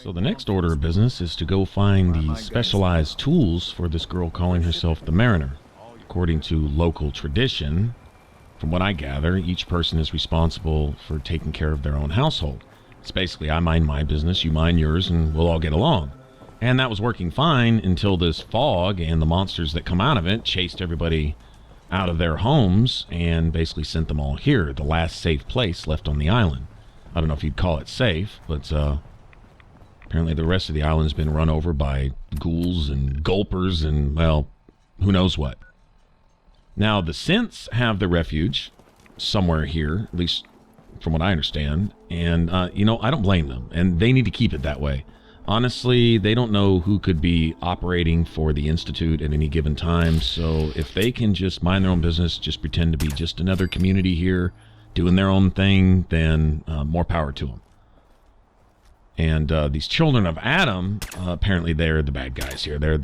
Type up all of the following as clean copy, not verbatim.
So the next order of business is to go find the specialized tools for this girl calling herself the Mariner. According to local tradition, from what I gather, each person is responsible for taking care of their own household. It's basically, I mind my business, you mind yours, and we'll all get along. And that was working fine until this fog and the monsters that come out of it chased everybody out of their homes and basically sent them all here, the last safe place left on the island. I don't know if you'd call it safe, but apparently the rest of the island's been run over by ghouls and gulpers and, well, who knows what. Now, the synths have the refuge somewhere here, at least from what I understand, and, you know, I don't blame them, and they need to keep it that way. Honestly, they don't know who could be operating for the Institute at any given time, so if they can just mind their own business, just pretend to be just another community here, doing their own thing, then more power to them. And these children of Adam, apparently they're the bad guys here. They're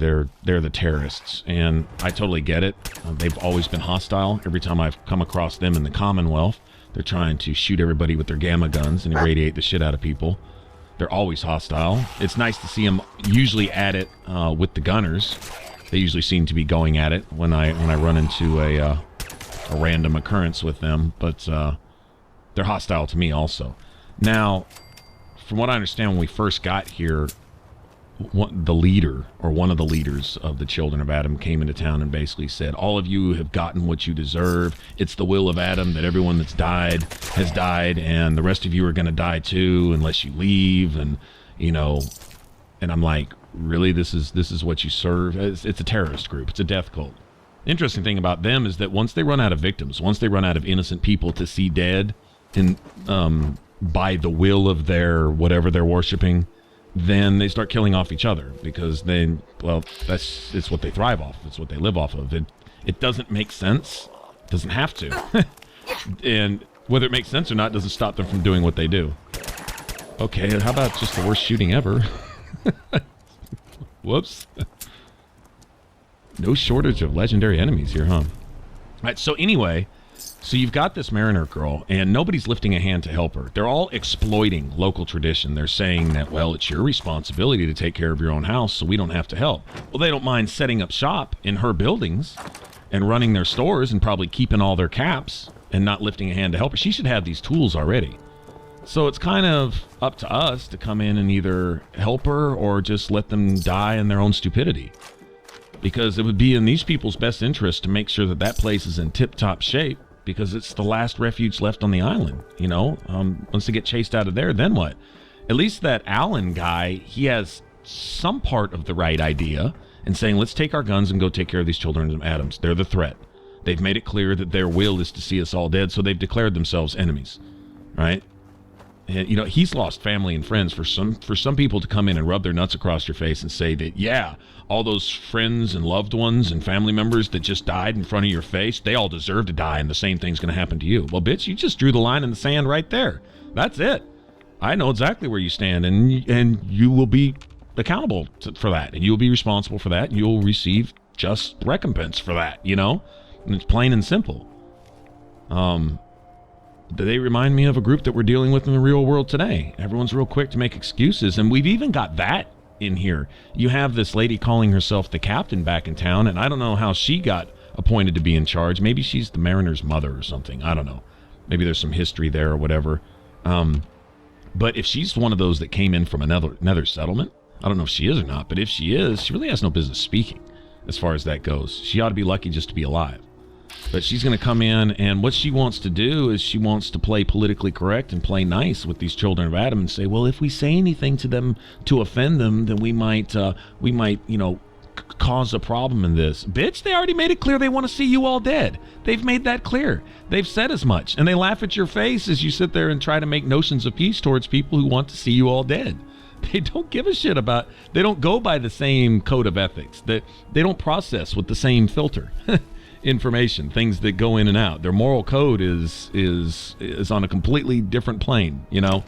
the terrorists, and I totally get it. They've always been hostile. Every time I've come across them in the Commonwealth, they're trying to shoot everybody with their gamma guns and irradiate the shit out of people. They're always hostile. It's nice to see them usually at it with the gunners. They usually seem to be going at it when I run into a random occurrence with them, but they're hostile to me also. Now, from what I understand, when we first got here, the leader, or one of the leaders of the Children of Adam, came into town and basically said, all of you have gotten what you deserve. It's the will of Adam that everyone that's died has died, and the rest of you are going to die too unless you leave. And, you know, and I'm like, really? This is what you serve? It's a terrorist group. It's a death cult. Interesting thing about them is that once they run out of victims, once they run out of innocent people to see dead, and by the will of their whatever they're worshiping, then they start killing off each other, because they, well, it's what they thrive off. It's what they live off of. It doesn't make sense. It doesn't have to. And whether it makes sense or not doesn't stop them from doing what they do. Okay, how about just the worst shooting ever? Whoops. No shortage of legendary enemies here, huh? All right, so anyway, so you've got this Mariner girl, and nobody's lifting a hand to help her. They're all exploiting local tradition. They're saying that, well, it's your responsibility to take care of your own house, so we don't have to help. Well, they don't mind setting up shop in her buildings and running their stores and probably keeping all their caps and not lifting a hand to help her. She should have these tools already. So it's kind of up to us to come in and either help her or just let them die in their own stupidity. Because it would be in these people's best interest to make sure that that place is in tip-top shape, because it's the last refuge left on the island, you know? Once they get chased out of there, then what? At least that Alan guy, he has some part of the right idea in saying, let's take our guns and go take care of these children of Adams. They're the threat. They've made it clear that their will is to see us all dead, so they've declared themselves enemies, right? And, you know, he's lost family and friends. For some people to come in and rub their nuts across your face and say that, yeah, all those friends and loved ones and family members that just died in front of your face, they all deserve to die, and the same thing's going to happen to you. Well, bitch, you just drew the line in the sand right there. That's it. I know exactly where you stand, and you will be accountable for that, and you'll be responsible for that, and you'll receive just recompense for that, you know? And it's plain and simple. They remind me of a group that we're dealing with in the real world today. Everyone's real quick to make excuses, and we've even got that in here. You have this lady calling herself the captain back in town, and I don't know how she got appointed to be in charge. Maybe she's the Mariner's mother or something. I don't know. Maybe there's some history there or whatever. But if she's one of those that came in from another settlement, I don't know if she is or not, but if she is, she really has no business speaking as far as that goes. She ought to be lucky just to be alive. But she's going to come in, and what she wants to do is she wants to play politically correct and play nice with these children of Adam and say, well, if we say anything to them to offend them, then we might, you know, cause a problem in this. Bitch, they already made it clear they want to see you all dead. They've made that clear. They've said as much, and they laugh at your face as you sit there and try to make notions of peace towards people who want to see you all dead. They don't give a shit about, they don't go by the same code of ethics. They don't process with the same filter. Information, things that go in and out. Their moral code is on a completely different plane, you know.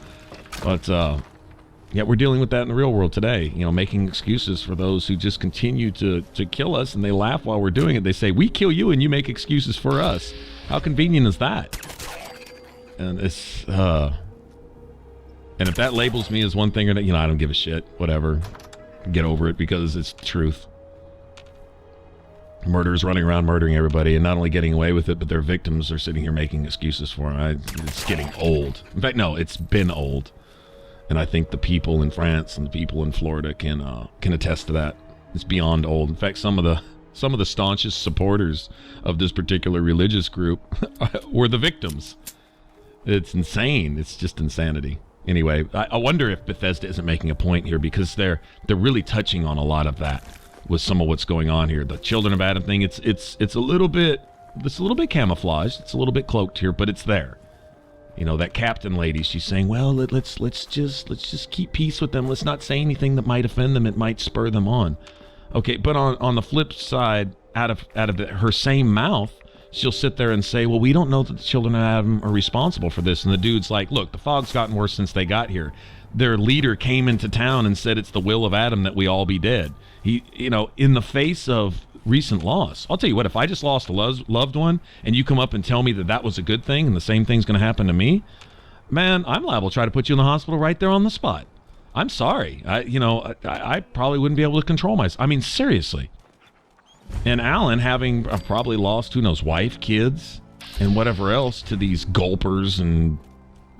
But yeah, we're dealing with that in the real world today, you know, making excuses for those who just continue to kill us, and they laugh while we're doing it. They say, we kill you and you make excuses for us. How convenient is that? And it's And if that labels me as one thing or not, I don't give a shit. Whatever. Get over it because it's the truth. Murderers running around murdering everybody and not only getting away with it, but their victims are sitting here making excuses for it. It's getting old. In fact, no, it's been old. And I think the people in France and the people in Florida can attest to that. It's beyond old. In fact, some of the staunchest supporters of this particular religious group were the victims. It's insane. It's just insanity. Anyway, I wonder if Bethesda isn't making a point here because they're really touching on a lot of that with some of what's going on here. The Children of Adam thing, it's a little bit camouflaged. It's a little bit cloaked here, but it's there. That captain lady, she's saying, well, let's just keep peace with them. Let's not say anything that might offend them. It might spur them on. Okay, but on the flip side, out of her same mouth, she'll sit there and say, well, we don't know that the Children of Adam are responsible for this. And the dude's like, look, the fog's gotten worse since they got here. Their leader came into town and said it's the will of Adam that we all be dead. He, in the face of recent loss, I'll tell you what, if I just lost a loved one and you come up and tell me that was a good thing and the same thing's going to happen to me, man, I'm liable to try to put you in the hospital right there on the spot. I'm sorry. I probably wouldn't be able to control myself. I mean, seriously. And Alan, having probably lost, who knows, wife, kids, and whatever else to these gulpers and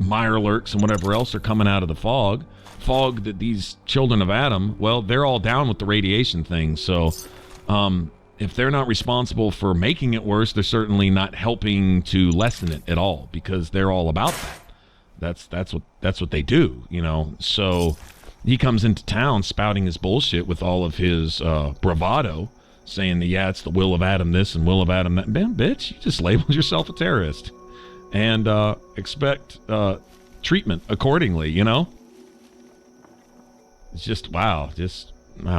mirelurks and whatever else are coming out of the fog that these Children of Adam, well, they're all down with the radiation thing. So if they're not responsible for making it worse, they're certainly not helping to lessen it at all because they're all about that. That's what they do, So he comes into town spouting his bullshit with all of his bravado, saying that, yeah, it's the will of Adam this and will of Adam that. Man, bitch, you just labeled yourself a terrorist. And expect treatment accordingly, It's just, wow,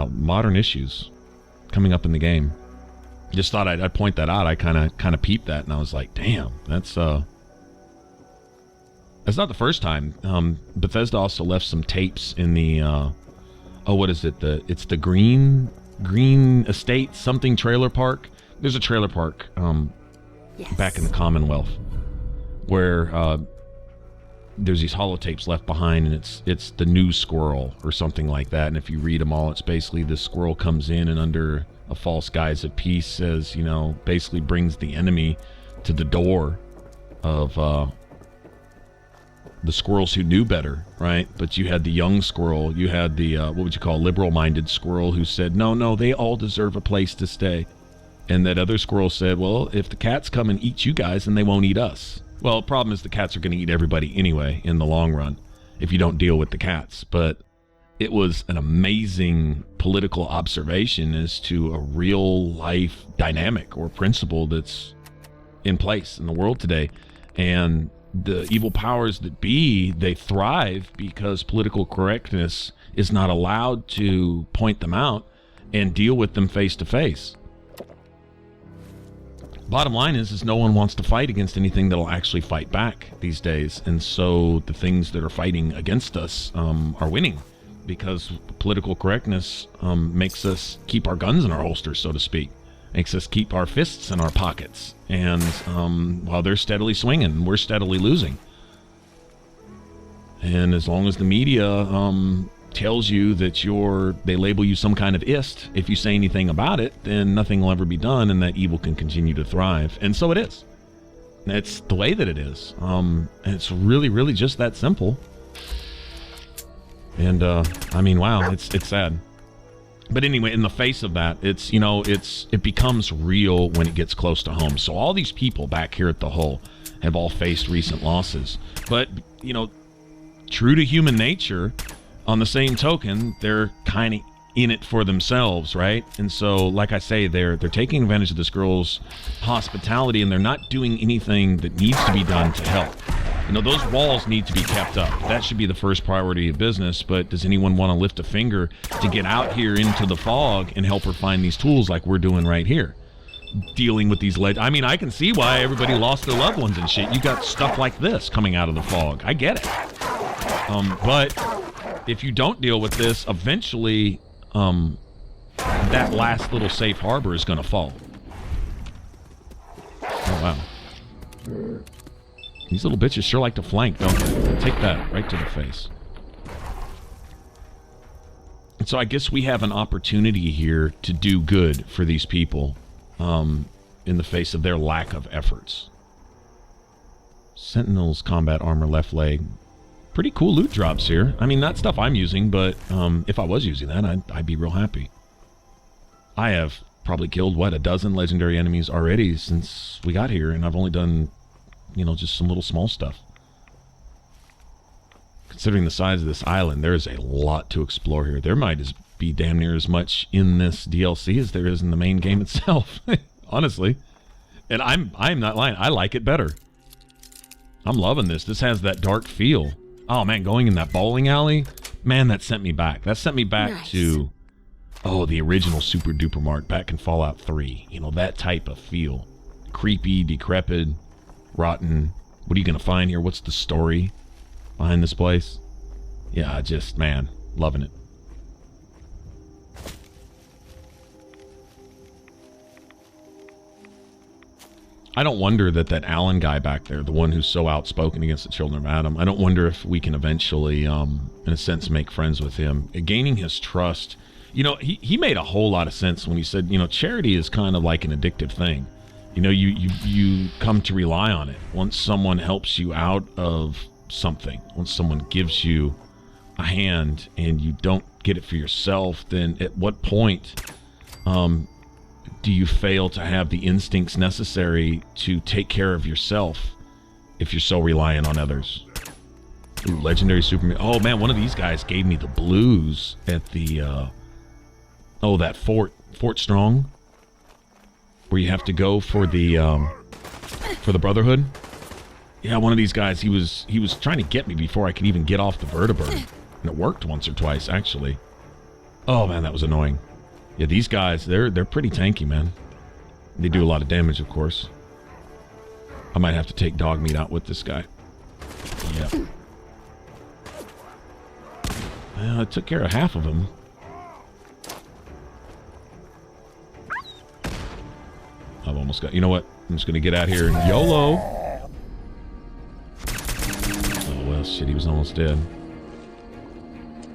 modern issues coming up in the game. Just thought I'd point that out. I kind of peeped that, and I was like, damn, that's not the first time. Bethesda also left some tapes in the, what is it? It's the Green Estate something trailer park. There's a trailer park Yes. back in the Commonwealth where there's these holotapes left behind, and it's the new squirrel or something like that. And if you read them all, it's basically this squirrel comes in and under a false guise of peace says, basically brings the enemy to the door of the squirrels who knew better, right? But you had the young squirrel, you had the what would you call liberal-minded squirrel who said, no, they all deserve a place to stay. And that other squirrel said, well, if the cats come and eat you guys, then they won't eat us. Well, the problem is the cats are going to eat everybody anyway in the long run if you don't deal with the cats. But it was an amazing political observation as to a real-life dynamic or principle that's in place in the world today. And the evil powers that be, they thrive because political correctness is not allowed to point them out and deal with them face to face. Bottom line is no one wants to fight against anything that'll actually fight back these days. And so the things that are fighting against us are winning because political correctness makes us keep our guns in our holsters, so to speak. Makes us keep our fists in our pockets. And while they're steadily swinging, we're steadily losing. And as long as the media tells you that they label you some kind of ist, if you say anything about it, then nothing will ever be done, and that evil can continue to thrive. And so it is. It's the way that it is. And it's really, really just that simple. And I mean, wow, it's sad. But anyway, in the face of that, it becomes real when it gets close to home. So all these people back here at the Hull have all faced recent losses. But, true to human nature, on the same token, they're kind of in it for themselves, right? And so, like I say, they're taking advantage of this girl's hospitality, and they're not doing anything that needs to be done to help. Those walls need to be kept up. That should be the first priority of business, but does anyone want to lift a finger to get out here into the fog and help her find these tools like we're doing right here? Dealing with these I mean, I can see why everybody lost their loved ones and shit. You got stuff like this coming out of the fog. I get it. But if you don't deal with this, eventually that last little safe harbor is going to fall. Oh, wow. These little bitches sure like to flank, don't they? Take that right to the face. so I guess we have an opportunity here to do good for these people in the face of their lack of efforts. Sentinel's combat armor left leg. Pretty cool loot drops here. I mean, not stuff I'm using, but if I was using that, I'd be real happy. I have probably killed, what, a dozen legendary enemies already since we got here, and I've only done, you know, just some little small stuff. Considering the size of this island, there's a lot to explore here. There might be damn near as much in this DLC as there is in the main game itself, honestly. And I'm not lying. I like it better. I'm loving this. This has that dark feel. Oh, man, going in that bowling alley, man, that sent me back. That sent me back to, oh, the original Super Duper Mart back in Fallout 3. You know, that type of feel. Creepy, decrepit, rotten. What are you going to find here? What's the story behind this place? Yeah, just, man, loving it. I don't wonder that Alan guy back there, the one who's so outspoken against the children of Adam, I don't wonder if we can eventually, in a sense, make friends with him. Gaining his trust. You know, he made a whole lot of sense when he said, you know, charity is kind of like an addictive thing. You know, you come to rely on it. Once someone helps you out of something, once someone gives you a hand and you don't get it for yourself, then at what point do you fail to have the instincts necessary to take care of yourself if you're so reliant on others? Ooh, legendary Superman. Oh man, one of these guys gave me the blues at the that Fort Strong, where you have to go for the Brotherhood. Yeah, one of these guys, he was trying to get me before I could even get off the vertibird, and it worked once or twice actually. Oh man, that was annoying. Yeah, these guys, they're pretty tanky, man. They do a lot of damage, of course. I might have to take dog meat out with this guy. Yep. Well, I took care of half of them. I've almost got... You know what? I'm just going to get out here and YOLO! Oh, well, shit, he was almost dead.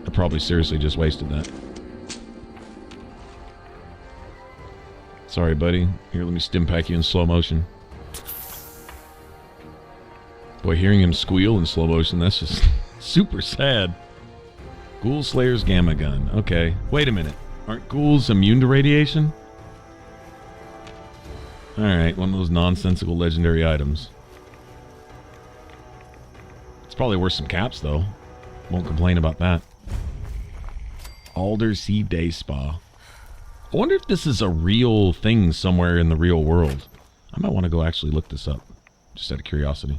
I probably seriously just wasted that. Sorry, buddy. Here, let me stim pack you in slow motion. Boy, hearing him squeal in slow motion, that's just super sad. Ghoul Slayer's Gamma Gun. Okay. Wait a minute. Aren't ghouls immune to radiation? Alright, one of those nonsensical legendary items. It's probably worth some caps, though. Won't complain about that. Aldersea Day Spa. I wonder if this is a real thing somewhere in the real world. I might want to go actually look this up, just out of curiosity.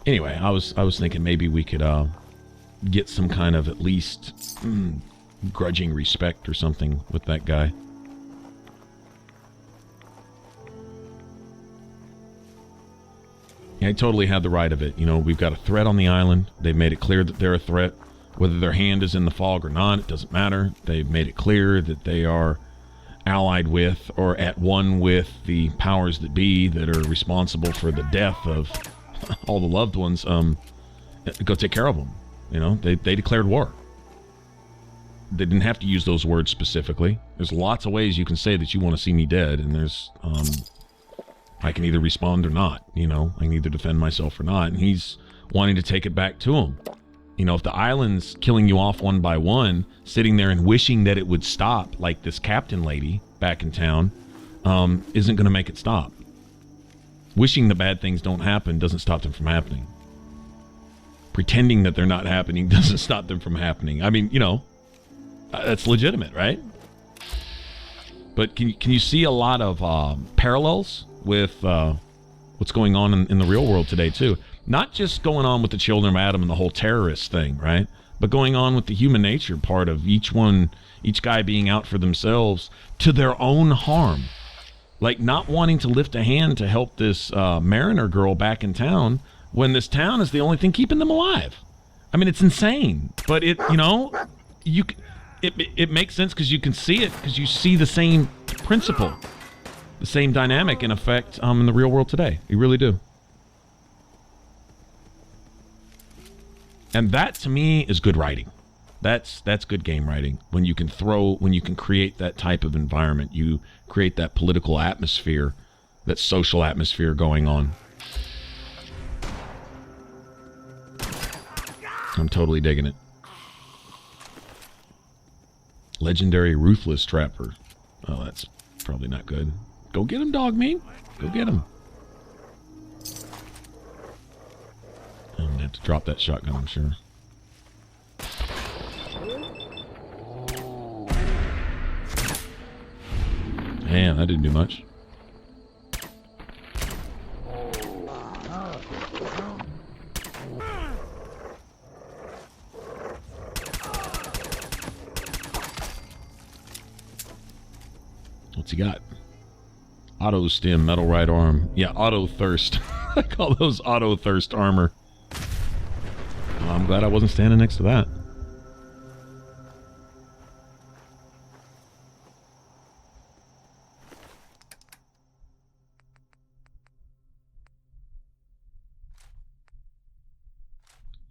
Anyway, I was thinking maybe we could get some kind of at least grudging respect or something with that guy. I totally had the right of it. You know, we've got a threat on the island. They've made it clear that they're a threat. Whether their hand is in the fog or not, it doesn't matter. They've made it clear that they are allied with or at one with the powers that be that are responsible for the death of all the loved ones. Go take care of them. You know, they declared war. They didn't have to use those words specifically. There's lots of ways you can say that you want to see me dead, and there's... I can either respond or not, you know. I can either defend myself or not, and he's wanting to take it back to him. You know, if the island's killing you off one by one, sitting there and wishing that it would stop, like this captain lady back in town, isn't going to make it stop. Wishing the bad things don't happen doesn't stop them from happening. Pretending that they're not happening doesn't stop them from happening. I mean, you know, that's legitimate, right? But can you see a lot of parallels with what's going on in the real world today, too? Not just going on with the children of Adam and the whole terrorist thing, right? But going on with the human nature part of each guy being out for themselves to their own harm. Like not wanting to lift a hand to help this mariner girl back in town when this town is the only thing keeping them alive. I mean, it's insane. But it makes sense because you can see it, because you see the same principle, the same dynamic in effect in the real world today. You really do. And that, to me, is good writing. That's good game writing. When you can create that type of environment, you create that political atmosphere, that social atmosphere going on. I'm totally digging it. Legendary Ruthless Trapper. Oh, that's probably not good. Go get him, dog meat. Go get him. I'm gonna have to drop that shotgun, I'm sure. Man, that didn't do much. What's he got? Auto stem, metal right arm. Yeah, auto thirst. I call those auto thirst armor. Well, I'm glad I wasn't standing next to that.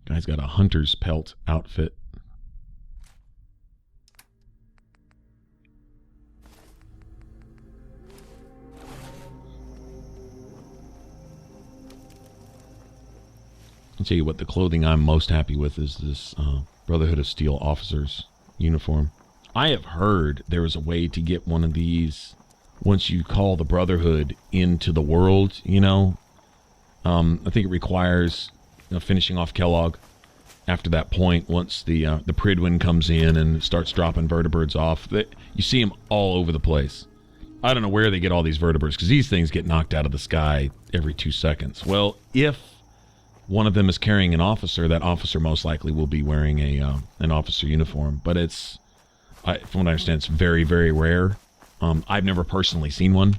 Guy's got a hunter's pelt outfit. I'll tell you what, the clothing I'm most happy with is this Brotherhood of Steel officer's uniform. I have heard there is a way to get one of these once you call the Brotherhood into the world, you know. I think it requires finishing off Kellogg. After that point, once the Pridwin comes in and starts dropping vertebrates off, you see them all over the place. I don't know where they get all these vertebrates, because these things get knocked out of the sky every 2 seconds. Well, if one of them is carrying an officer, that officer most likely will be wearing an officer uniform. But it's, from what I understand, it's very, very rare. I've never personally seen one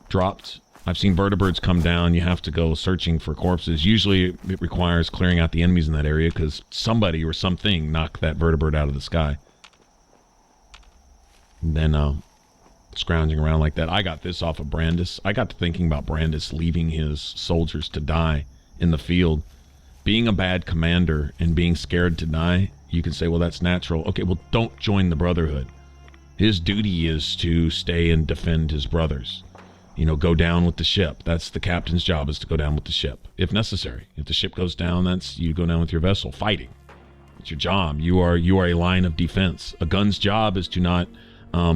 dropped. I've seen vertebrates come down. You have to go searching for corpses. Usually it requires clearing out the enemies in that area because somebody or something knocked that vertebrate out of the sky. And then scrounging around like that. I got this off of Brandis. I got to thinking about Brandis leaving his soldiers to die in the field. Being a bad commander and being scared to die, you can say, well, that's natural. Okay, well, don't join the Brotherhood. His duty is to stay and defend his brothers. You know, go down with the ship. That's the captain's job, is to go down with the ship, if necessary. If the ship goes down, that's you go down with your vessel, fighting. It's your job. You are a line of defense. A gun's job is to not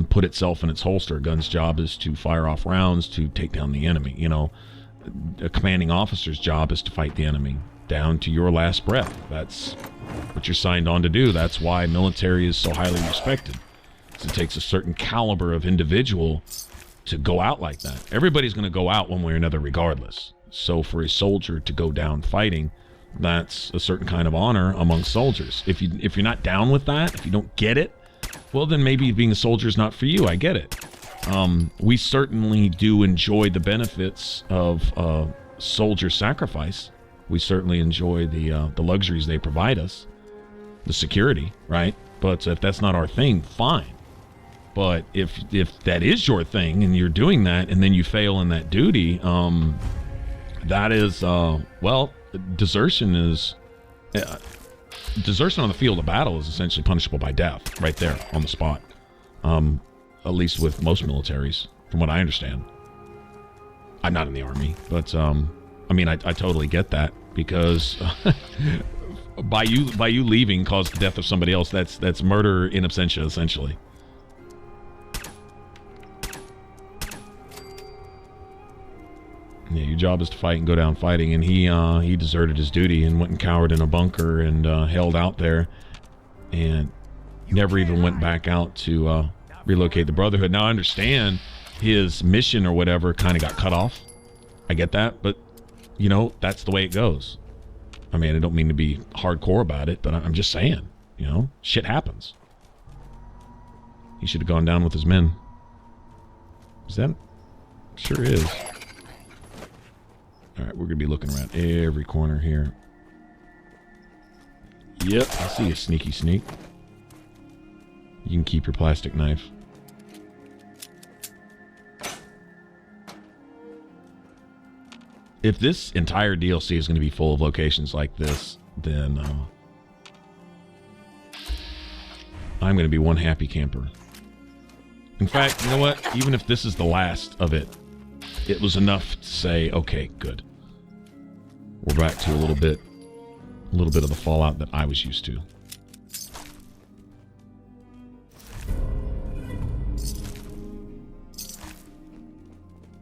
put itself in its holster. A gun's job is to fire off rounds to take down the enemy. You know, a commanding officer's job is to fight the enemy down to your last breath. That's what you're signed on to do. That's why military is so highly respected. It takes a certain caliber of individual to go out like that. Everybody's going to go out one way or another regardless. So for a soldier to go down fighting, that's a certain kind of honor among soldiers. If you're not down with that, if you don't get it, well, then maybe being a soldier is not for you. I get it. We certainly do enjoy the benefits of soldier sacrifice. We certainly enjoy the luxuries they provide us, the security, right? But if that's not our thing, fine. But if that is your thing and you're doing that and then you fail in that duty, that is, well, desertion is... desertion on the field of battle is essentially punishable by death right there on the spot. At least with most militaries, from what I understand. I'm not in the army, but I mean, I totally get that, because by you leaving caused the death of somebody else. That's murder in absentia, essentially. Yeah, your job is to fight and go down fighting, and he deserted his duty and went and cowered in a bunker and held out there, and never even went back out to relocate the Brotherhood. Now, I understand his mission or whatever kind of got cut off. I get that, but you know, that's the way it goes. I mean, I don't mean to be hardcore about it, but I'm just saying, you know, shit happens. He should have gone down with his men. Is that? Sure is. Alright, we're going to be looking around every corner here. Yep, I see you, sneaky sneak. You can keep your plastic knife. If this entire DLC is going to be full of locations like this, then I'm going to be one happy camper. In fact, you know what? Even if this is the last of it, it was enough to say, okay, good. We're back to a little bit of the Fallout that I was used to.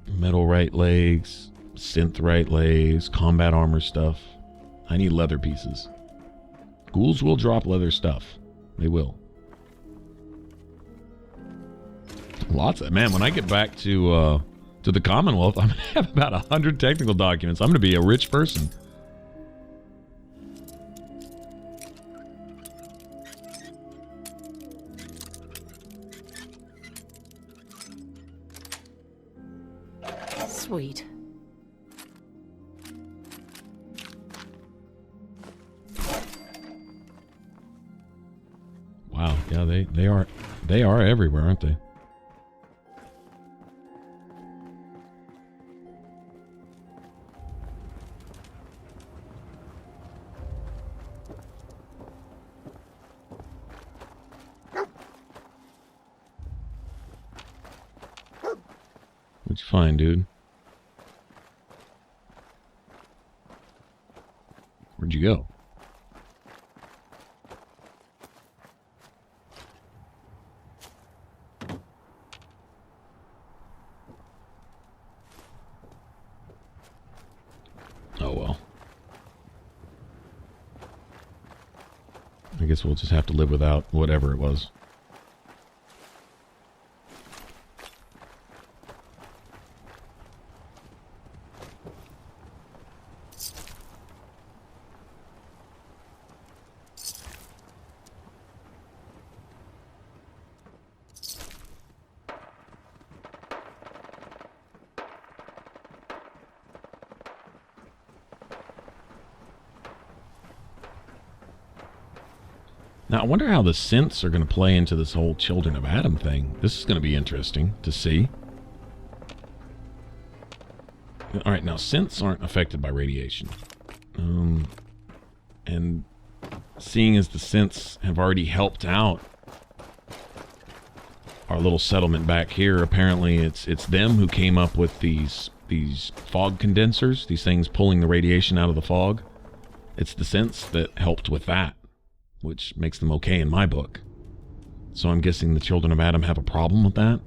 Metal right legs, synth right legs, combat armor stuff. I need leather pieces. Ghouls will drop leather stuff. They will. Lots of... Man, when I get back to the Commonwealth, I'm going to have about 100 technical documents. I'm going to be a rich person. Sweet. Wow, yeah, they are everywhere, aren't they? What'd you find, dude? Where'd you go? Oh well. I guess we'll just have to live without whatever it was. Now, I wonder how the synths are going to play into this whole Children of Adam thing. This is going to be interesting to see. Alright, now, synths aren't affected by radiation. And seeing as the synths have already helped out our little settlement back here, apparently it's them who came up with these fog condensers, these things pulling the radiation out of the fog. It's the synths that helped with that, which makes them okay in my book. So I'm guessing the Children of Adam have a problem with that.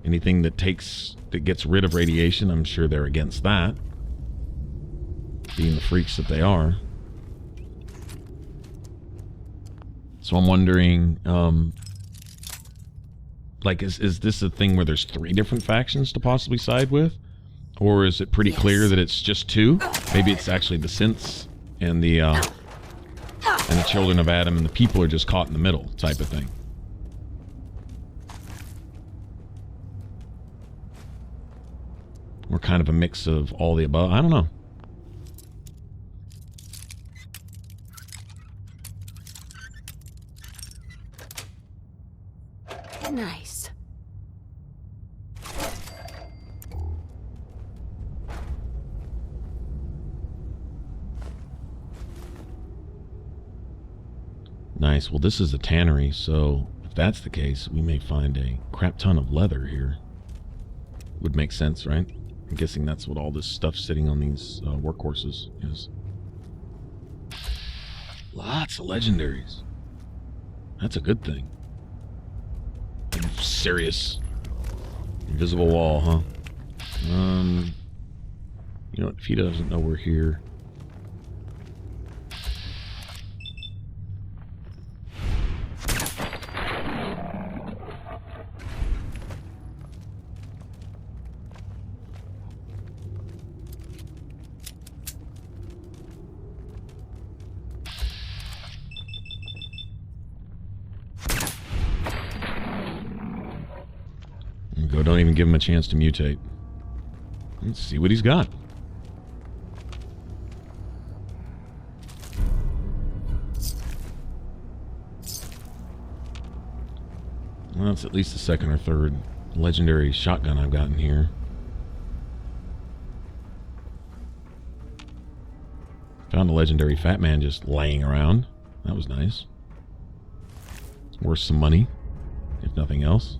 Anything that gets rid of radiation, I'm sure they're against that. Being the freaks that they are. So I'm wondering, like, is this a thing where there's 3 different factions to possibly side with? Or is it pretty clear that it's just 2? Maybe it's actually the synths and the Children of Adam, and the people are just caught in the middle type of thing. Or kind of a mix of all the above. I don't know. Nice. Nice. Well, this is a tannery, so if that's the case, we may find a crap ton of leather here. Would make sense, right? I'm guessing that's what all this stuff sitting on these workhorses is. Lots of legendaries. That's a good thing. Serious. Invisible wall, huh? You know what? If he doesn't know we're here... Don't even give him a chance to mutate. Let's see what he's got. Well, it's at least the 2nd or 3rd legendary shotgun I've gotten here. In Found a legendary fat man just laying around. That was nice. Worth some money, if nothing else.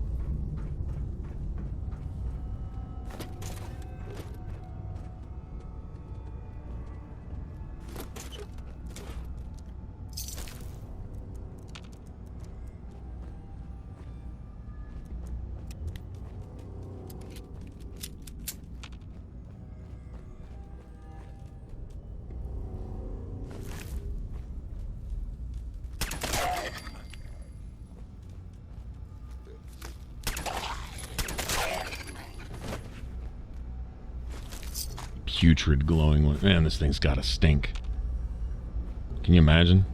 Putrid glowing. Man, this thing's got a stink. Can you imagine?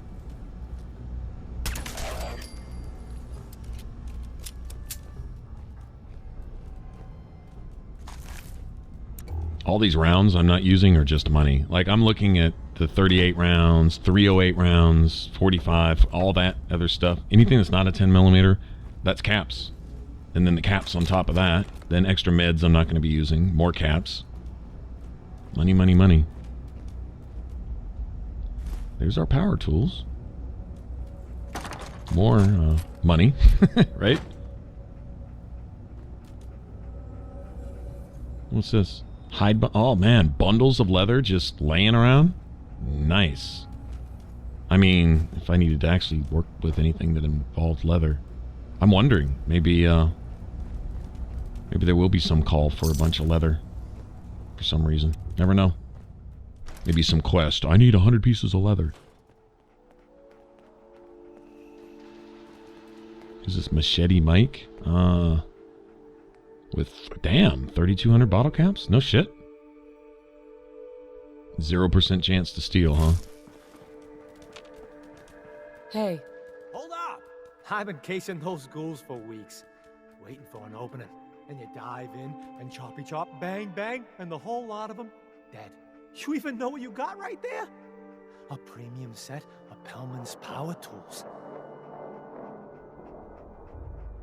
All these rounds I'm not using are just money. Like, I'm looking at the 38 rounds, 308 rounds, 45, all that other stuff. Anything that's not a 10mm, that's caps. And then the caps on top of that. Then extra meds I'm not going to be using. More caps. Money, money, money. There's our power tools. More money, right? What's this? Oh man, bundles of leather just laying around? Nice. I mean, if I needed to actually work with anything that involved leather. I'm wondering, maybe there will be some call for a bunch of leather. For some reason. Never know. Maybe some quest. I need 100 pieces of leather. Is this Machete Mike? With, damn, 3,200 bottle caps? No shit. 0% chance to steal, huh? Hey. Hold up! I've been casing those ghouls for weeks. Waiting for an opening. And you dive in, and choppy chop, bang bang, and the whole lot of them dead. You even know what you got right there? A premium set of Pellman's power tools.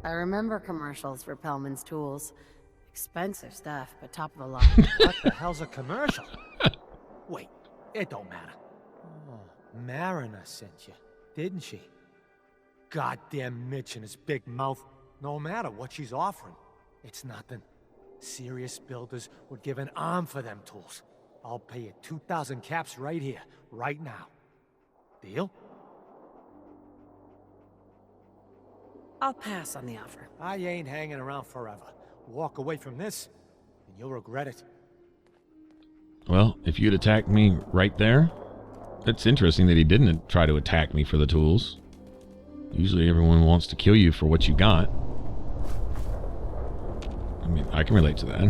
I remember commercials for Pellman's tools. Expensive stuff, but top of the line. What the hell's a commercial? Wait, it don't matter. Oh, Mariner sent you, didn't she? Goddamn Mitch and his big mouth. No matter what she's offering. It's nothing. Serious builders would give an arm for them tools. I'll pay you 2,000 caps right here, right now. Deal? I'll pass on the offer. I ain't hanging around forever. Walk away from this, and you'll regret it. Well, if you'd attacked me right there, it's interesting that he didn't try to attack me for the tools. Usually everyone wants to kill you for what you got. I mean, I can relate to that.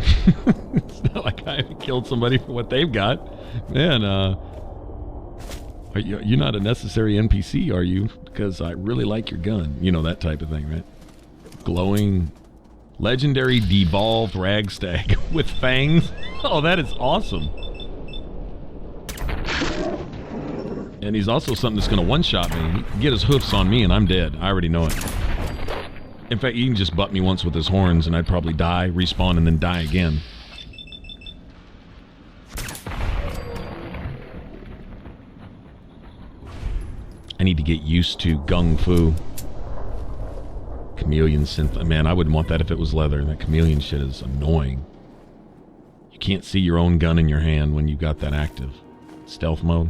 It's not like I haven't killed somebody for what they've got. Man, you're not a necessary NPC, are you? Because I really like your gun. You know, that type of thing, right? Glowing, legendary devolved ragstag with fangs. Oh, that is awesome. And he's also something that's going to one-shot me. He can get his hoofs on me and I'm dead. I already know it. In fact, he can just butt me once with his horns and I'd probably die, respawn, and then die again. I need to get used to Gung Fu. Chameleon synth. Man, I wouldn't want that if it was leather. That chameleon shit is annoying. You can't see your own gun in your hand when you've got that active. Stealth mode.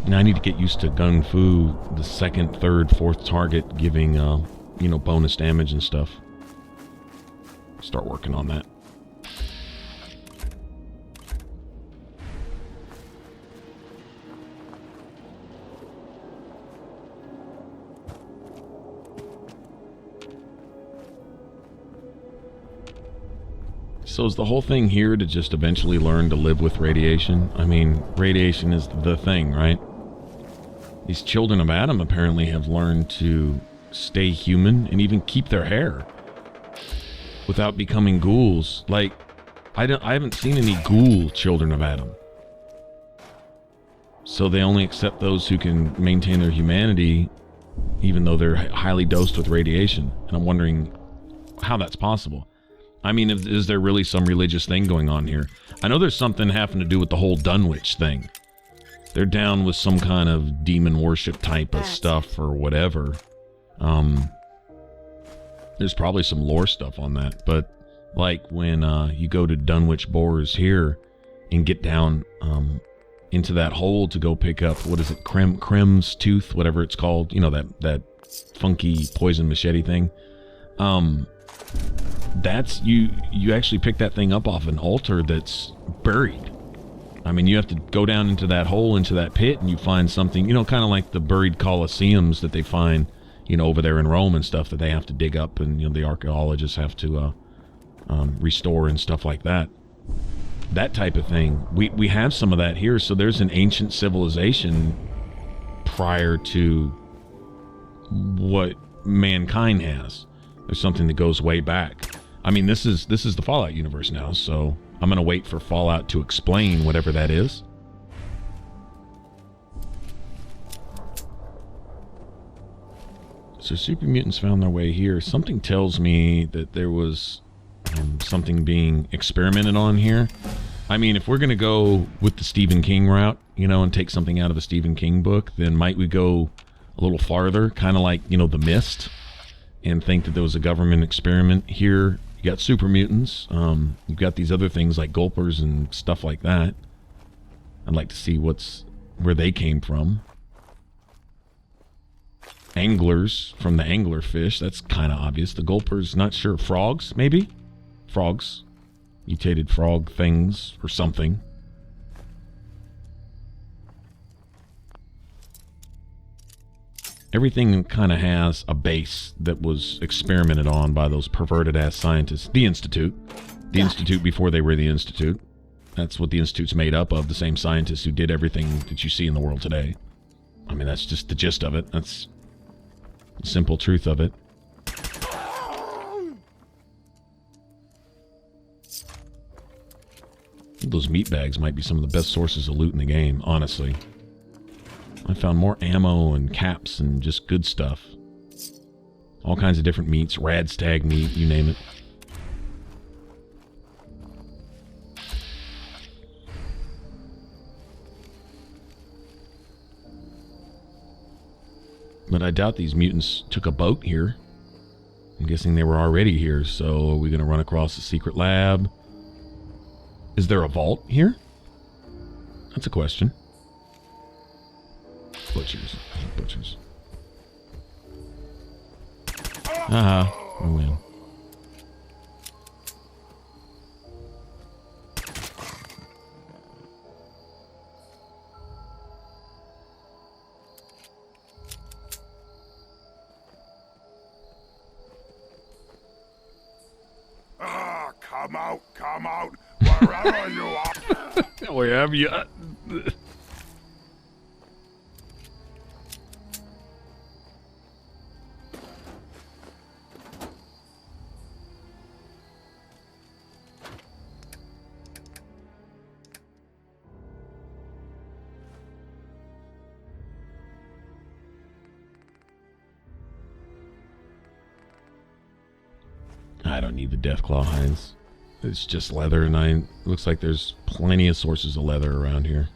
Now I need to get used to Gung Fu, the second, third, fourth target giving, you know, bonus damage and stuff. Start working on that. So is the whole thing here to just eventually learn to live with radiation? I mean, radiation is the thing, right? These children of Adam apparently have learned to stay human and even keep their hair without becoming ghouls. Like, I haven't seen any ghoul children of Adam. So they only accept those who can maintain their humanity even though they're highly dosed with radiation. And I'm wondering how that's possible. I mean, is there really some religious thing going on here? I know there's something having to do with the whole Dunwich thing. They're down with some kind of demon worship type of stuff or whatever. There's probably some lore stuff on that, but like when you go to Dunwich Boars here and get down into that hole to go pick up, what is it, Crim's Tooth, whatever it's called, you know, that funky poison machete thing. That's you actually pick that thing up off an altar that's buried. I mean, you have to go down into that hole, into that pit, and you find something, you know, kind of like the buried Colosseums that they find, you know, over there in Rome and stuff that they have to dig up, and, you know, the archaeologists have to restore and stuff like that. That type of thing. We have some of that here, so there's an ancient civilization prior to what mankind has. There's something that goes way back. I mean, this is the Fallout universe now, so I'm going to wait for Fallout to explain whatever that is. So super mutants found their way here. Something tells me that there was something being experimented on here. I mean, if we're going to go with the Stephen King route, you know, and take something out of a Stephen King book, then might we go a little farther, kind of like, you know, The Mist, and think that there was a government experiment here. You got super mutants. You've got these other things like gulpers and stuff like that. I'd like to see where they came from. Anglers from the anglerfish. That's kind of obvious. The gulpers, not sure. Frogs, maybe? Frogs. Mutated frog things or something. Everything kind of has a base that was experimented on by those perverted-ass scientists. The Institute. The Institute before they were the Institute. That's what the Institute's made up of, the same scientists who did everything that you see in the world today. I mean, that's just the gist of it. That's the simple truth of it. Those meat bags might be some of the best sources of loot in the game, honestly. I found more ammo and caps and just good stuff. All kinds of different meats, radstag meat, you name it. But I doubt these mutants took a boat here. I'm guessing they were already here, so are we going to run across a secret lab? Is there a vault here? That's a question. Butchers. Butchers. Aha. I win. Come out, come out, wherever you are. Wherever you are. I don't need the Deathclaw hides. It's just leather, and looks like there's plenty of sources of leather around here.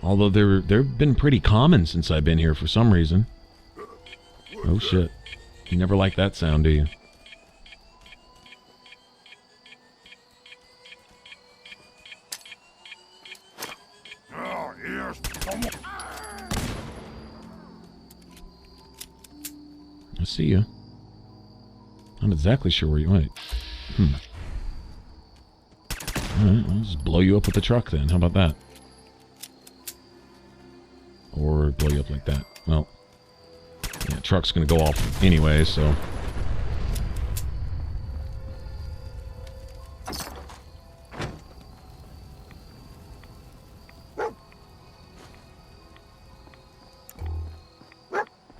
Although they've been pretty common since I've been here for some reason. Oh shit. You never like that sound, do you? Oh, yes. I see you. Not exactly sure where you went. Alright, I'll just blow you up with the truck then. How about that? Or blow you up like that. Well, yeah, truck's gonna go off anyway, so...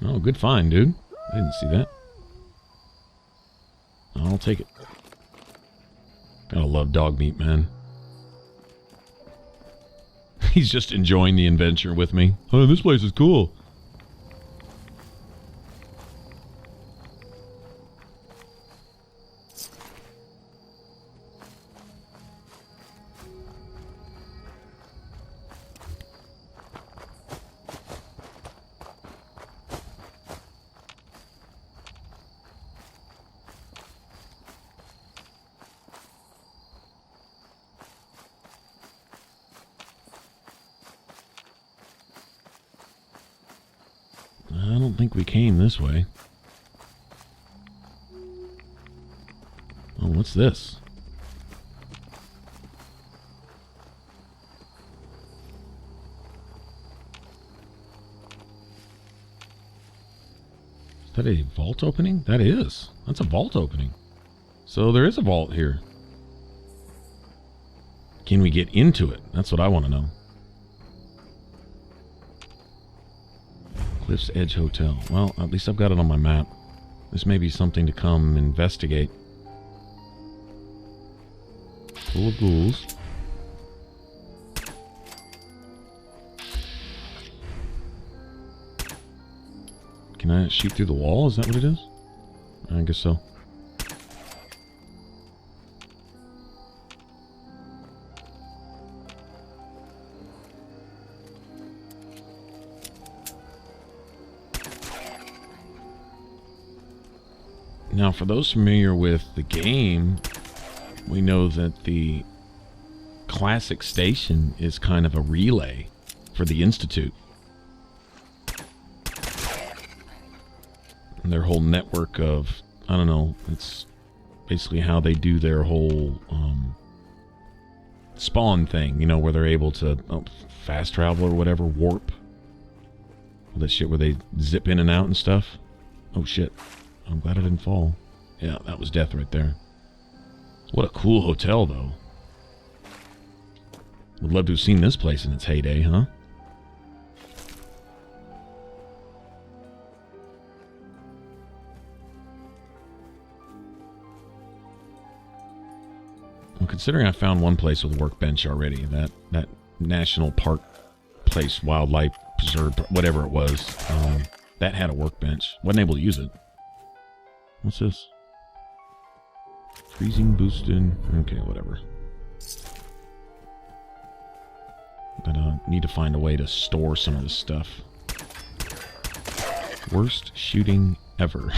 Oh, good find, dude. I didn't see that. I'll take it. Gotta love dog meat, man. He's just enjoying the adventure with me. Oh, this place is cool. I don't think we came this way. Oh, what's this? Is that a vault opening? That is. That's a vault opening. So there is a vault here. Can we get into it? That's what I want to know. Cliff's Edge Hotel. Well, at least I've got it on my map. This may be something to come investigate. Full of ghouls. Can I shoot through the wall? Is that what it is? I guess so. Now, for those familiar with the game, we know that the classic station is kind of a relay for the Institute. And their whole network of, I don't know, it's basically how they do their whole spawn thing, you know, where they're able to fast travel or whatever, warp. All that shit where they zip in and out and stuff. Oh shit. I'm glad I didn't fall. Yeah, that was death right there. What a cool hotel, though. Would love to have seen this place in its heyday, huh? Well, considering I found one place with a workbench already, that national park place, wildlife preserve, whatever it was, that had a workbench. Wasn't able to use it. What's this? Freezing boosted. Okay, whatever. But need to find a way to store some of this stuff. Worst shooting ever.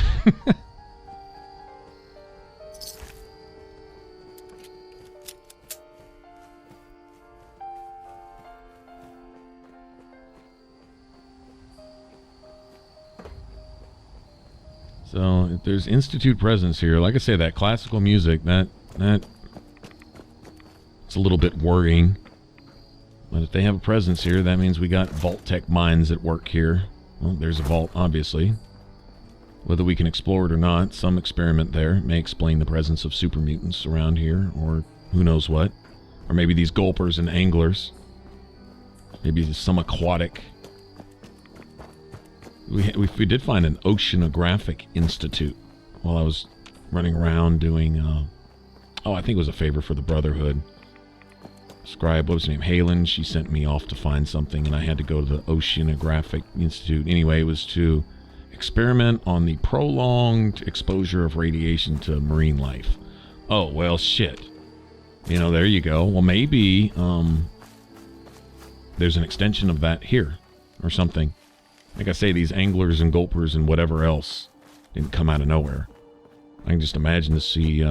So, if there's Institute presence here, like I say, that classical music, it's a little bit worrying. But if they have a presence here, that means we got Vault Tech minds at work here. Well, there's a vault, obviously. Whether we can explore it or not, some experiment there may explain the presence of super mutants around here, or who knows what. Or maybe these gulpers and anglers. Maybe some aquatic... We did find an Oceanographic Institute while I was running around doing, I think it was a favor for the Brotherhood. Scribe, what was her name? Halen, she sent me off to find something, and I had to go to the Oceanographic Institute. Anyway, it was to experiment on the prolonged exposure of radiation to marine life. Oh, well, shit. You know, there you go. Well, maybe, there's an extension of that here, or something. Like I say, these anglers and gulpers and whatever else didn't come out of nowhere. I can just imagine to see,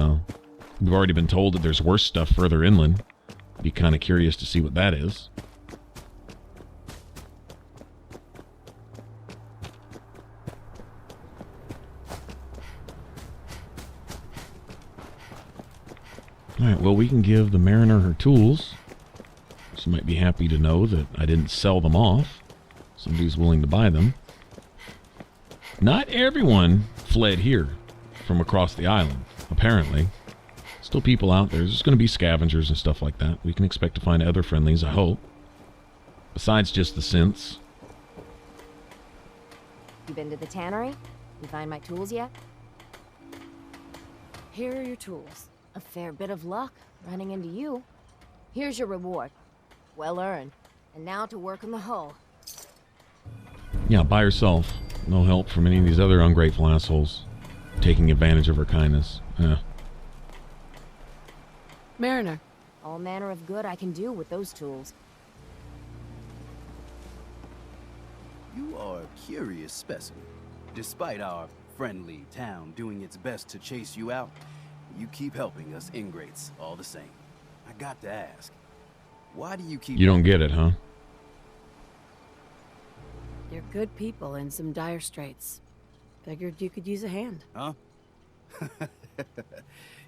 we've already been told that there's worse stuff further inland. Be kind of curious to see what that is. Alright, well, we can give the Mariner her tools. She might be happy to know that I didn't sell them off. Somebody's willing to buy them. Not everyone fled here from across the island, apparently. Still people out there. There's going to be scavengers and stuff like that. We can expect to find other friendlies, I hope. Besides just the synths. You been to the tannery? You find my tools yet? Here are your tools. A fair bit of luck running into you. Here's your reward. Well earned. And now to work on the hull. Yeah, by herself. No help from any of these other ungrateful assholes taking advantage of her kindness. Yeah. Mariner. All manner of good I can do with those tools. You are a curious specimen. Despite our friendly town doing its best to chase you out, you keep helping us ingrates all the same. I got to ask, why do you keep... You don't get it, huh? You're good people in some dire straits. Figured you could use a hand. Huh?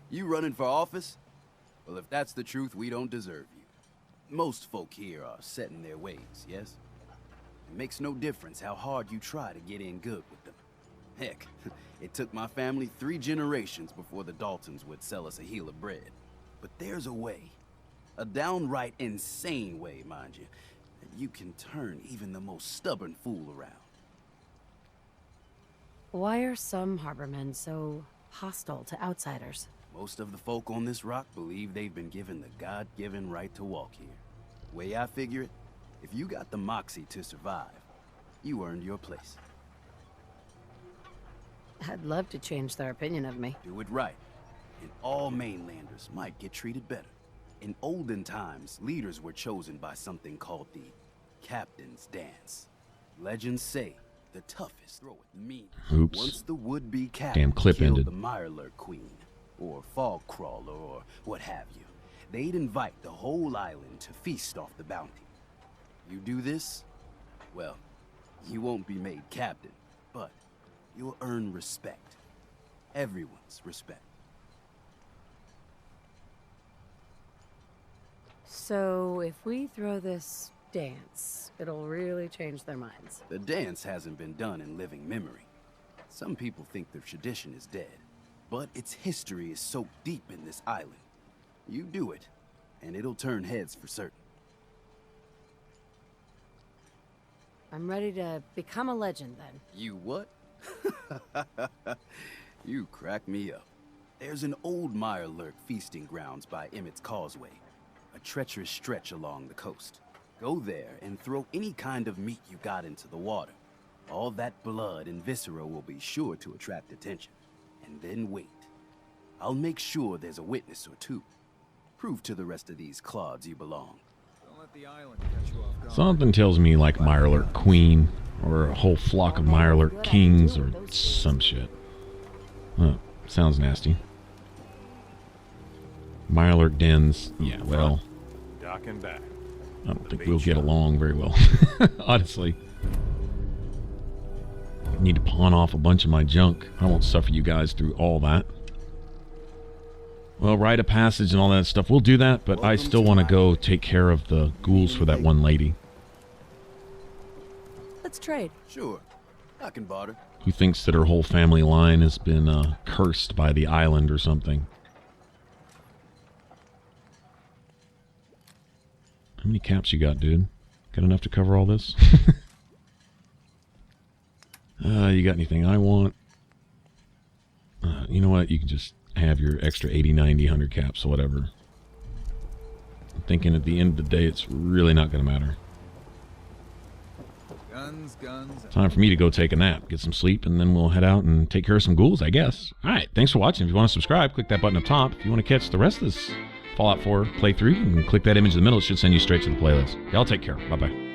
You running for office? Well, if that's the truth, we don't deserve you. Most folk here are set in their ways, yes? It makes no difference how hard you try to get in good with them. Heck, it took my family 3 generations before the Daltons would sell us a heel of bread. But there's a way, a downright insane way, mind you, that you can turn even the most stubborn fool around. Why are some harbormen so hostile to outsiders? Most of the folk on this rock believe they've been given the God-given right to walk here. Way I figure it, if you got the moxie to survive, you earned your place. I'd love to change their opinion of me. Do it right, and all mainlanders might get treated better. In olden times, leaders were chosen by something called the Captain's Dance. Legends say the toughest throw it mean. Oops. Once the would-be captain Damn clip killed ended. the Mirelurk Queen, or Fog Crawler, or what have you, they'd invite the whole island to feast off the bounty. You do this, well, you won't be made captain, but you'll earn respect. Everyone's respect. So, if we throw this dance, it'll really change their minds. The dance hasn't been done in living memory. Some people think the tradition is dead, but its history is soaked deep in this island. You do it, and it'll turn heads for certain. I'm ready to become a legend then. You what? You crack me up. There's an old Mirelurk feasting grounds by Emmett's Causeway, a treacherous stretch along the coast. Go there and throw any kind of meat you got into the water. All that blood and viscera will be sure to attract attention. And then wait. I'll make sure there's a witness or two. Prove to the rest of these clods you belong. Don't let the island catch you off guard. Something tells me like Mirelurk Queen, or a whole flock of Mirelurk Kings, or some shit. Huh, sounds nasty. Mirelurk dens, yeah, well, Docking back. I don't think we'll get along very well, honestly. I need to pawn off a bunch of my junk. I won't suffer you guys through all that. Well, rite of passage and all that stuff, we'll do that, but I still want to go take care of the ghouls for that one lady. Let's trade. Sure, I can barter. Who thinks that her whole family line has been cursed by the island or something. How many caps you got, dude? Got enough to cover all this? You got anything I want? You know what? You can just have your extra 80, 90, 100 caps or whatever. I'm thinking at the end of the day, it's really not going to matter. Guns, guns. Time for me to go take a nap, get some sleep, and then we'll head out and take care of some ghouls, I guess. Alright, thanks for watching. If you want to subscribe, click that button up top. If you want to catch the rest of this Fallout 4 playthrough, you can click that image in the middle. It should send you straight to the playlist. Y'all take care. Bye-bye.